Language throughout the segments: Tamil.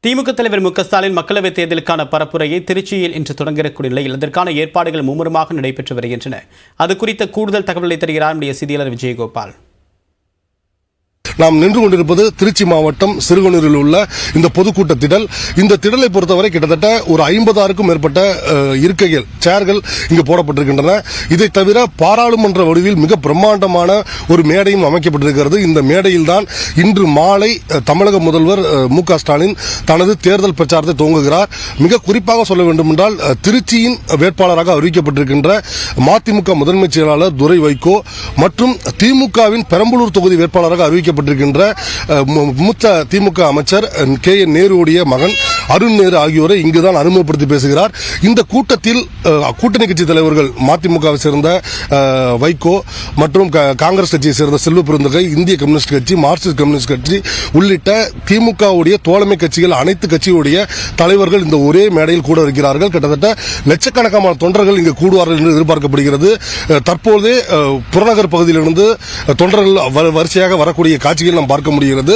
திமுக தலைவர் மு க ஸ்டாலின் மக்களவைத் தேர்தலுக்கான பரப்புரையை திருச்சியில் இன்று தொடங்கக்கூடிய நிலையில் அதற்கான ஏற்பாடுகள் மும்முரமாக நடைபெற்று வருகின்றன. அது குறித்த கூடுதல் தகவலை தருகிறார் நம்முடைய செய்தியாளர் விஜயகோபால். நாம் நின்று கொண்டிருப்பது திருச்சி மாவட்டம் சிறுகனூரில் உள்ள இந்த பொதுக்கூட்ட திடல். இந்த திடலை பொறுத்தவரை கிட்டத்தட்ட ஒரு 50க்கும் மேற்பட்ட இருக்கைகள், சேர்கள் இங்கு போடப்பட்டிருக்கின்றன. இதை தவிர பாராளுமன்ற வடிவில் மிக பிரம்மாண்டமான ஒரு மேடையும் அமைக்கப்பட்டிருக்கிறது. இந்த மேடையில் தான் இன்று மாலை தமிழக முதல்வர் மு க ஸ்டாலின் தனது தேர்தல் பிரச்சாரத்தை துவங்குகிறார். மிக குறிப்பாக சொல்ல வேண்டும் என்றால், திருச்சியின் வேட்பாளராக அறிவிக்கப்பட்டிருக்கின்ற மதிமுக முதன்மை செயலாளர் துரை வைகோ மற்றும் திமுகவின் பெரம்பலூர் தொகுதி வேட்பாளராக அறிவிக்கப்பட்ட மூத்த திமுக அமைச்சர் கே என் நேருடைய மகன் அருண் நேரு ஆகியோரை இங்குதான் அறிமுகப்படுத்தி பேசுகிறார். இந்த கூட்டத்தில் கூட்டணி கட்சி தலைவர்கள் மதிமுகவை சேர்ந்த வைகோ மற்றும் காங்கிரஸ் கட்சியை சேர்ந்த செல்வ பெருந்தகை, இந்திய கம்யூனிஸ்ட் கட்சி, மார்க்சிஸ்ட் கம்யூனிஸ்ட் கட்சி உள்ளிட்ட திமுகவுடைய தோழமை கட்சிகள் அனைத்து கட்சியுடைய தலைவர்கள் இந்த ஒரே மேடையில் கூட இருக்கிறார்கள். கிட்டத்தட்ட லட்சக்கணக்கான தொண்டர்கள் இங்கு கூடுவார்கள் என்று எதிர்பார்க்கப்படுகிறது. தற்போதே புறநகர் பகுதியிலிருந்து தொண்டர்கள் வரிசையாக வரக்கூடிய காட்சிகள் நாம் பார்க்க முடிகிறது.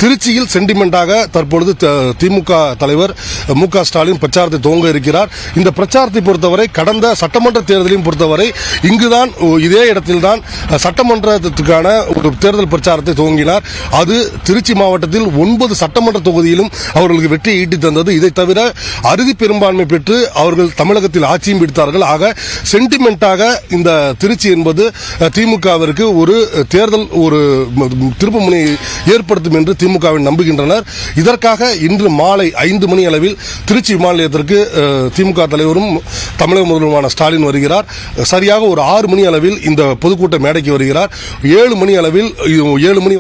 திருச்சியில் சென்டிமெண்டாக தற்பொழுது திமுக தலைவர் மு க ஸ்டாலின் பிரச்சாரத்தை துவங்க இருக்கிறார். இந்த பிரச்சாரத்தை பொறுத்தவரை கடந்த சட்டமன்ற தேர்தலையும் பொறுத்தவரை இங்குதான் இதே இடத்தில்தான் சட்டமன்றத்திற்கான ஒரு தேர்தல் பிரச்சாரத்தை துவங்கினார். அது திருச்சி மாவட்டத்தில் 9 சட்டமன்ற தொகுதியிலும் அவர்களுக்கு வெற்றியை ஈட்டி தந்தது. இதை தவிர அறுதி பெரும்பான்மை பெற்று அவர்கள் தமிழகத்தில் ஆட்சியும் பிடித்தார்கள். ஆக சென்டிமெண்டாக இந்த திருச்சி என்பது திமுகவிற்கு ஒரு தேர்தல் ஒரு திருப்புமுனை ஏற்படுத்தும் என்று திமுகவின் நம்புகின்றனர். இதற்காக இன்று மாலை 5 மணி அளவில் திருச்சி விமான நிலையத்திற்கு திமுக தலைவரும் தமிழக முதல்வருமான ஸ்டாலின் வருகிறார். சரியாக ஒரு 6 மணி அளவில் இந்த பொதுக்கூட்ட மேடைக்கு வருகிறார். 7 மணி அளவில் 7 மணி